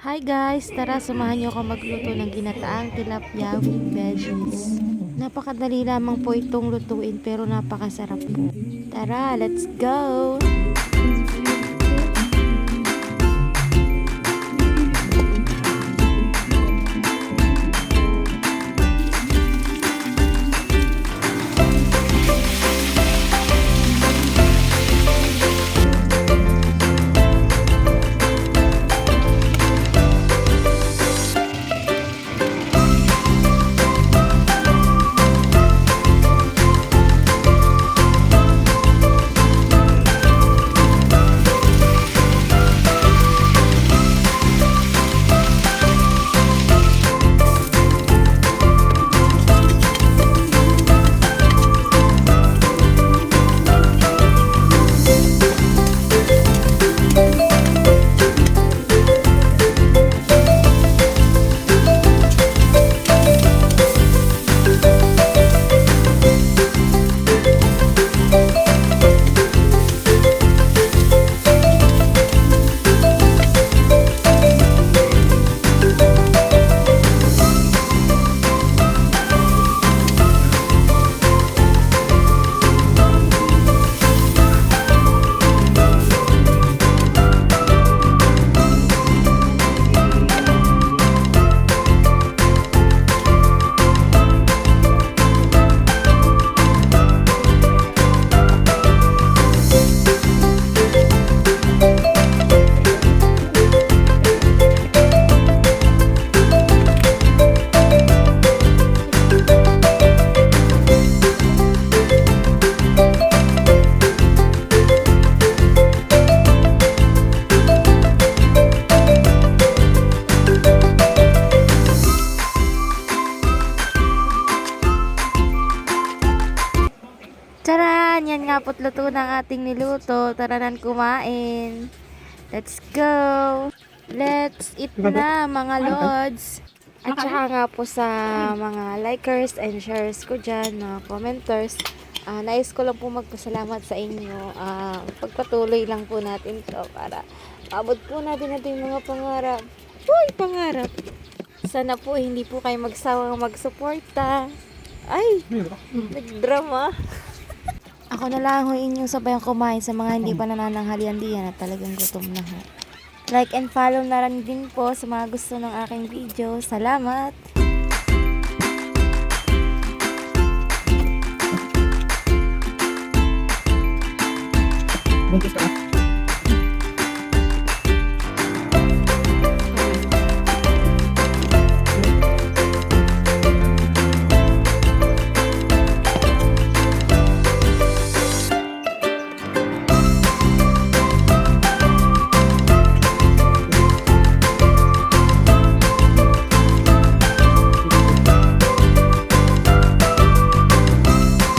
Hi guys! Tara, samahan niyo ako magluto ng ginataang tilapia with veggies. Napakadali lamang po itong lutuin pero napakasarap po. Tara, let's go! Tara, yan nga po't luto ng ating niluto. Tara nan kumain. Let's go! Let's eat na mga lods! At saka nga po sa mga likers and shares ko dyan, mga commenters, nais ko lang po magpasalamat sa inyo. Pagpatuloy lang po natin to para maabot po natin ating mga pangarap. Uy, pangarap! Sana po hindi po kayo magsawang magsuporta. Ay, nagdrama. Ako na lang ho inyong sabayang kumain sa mga hindi pa nanananghalian diyan at talagang gutom na ho. Like and follow na rin din po sa mga gusto ng aking video. Salamat! Buntis ka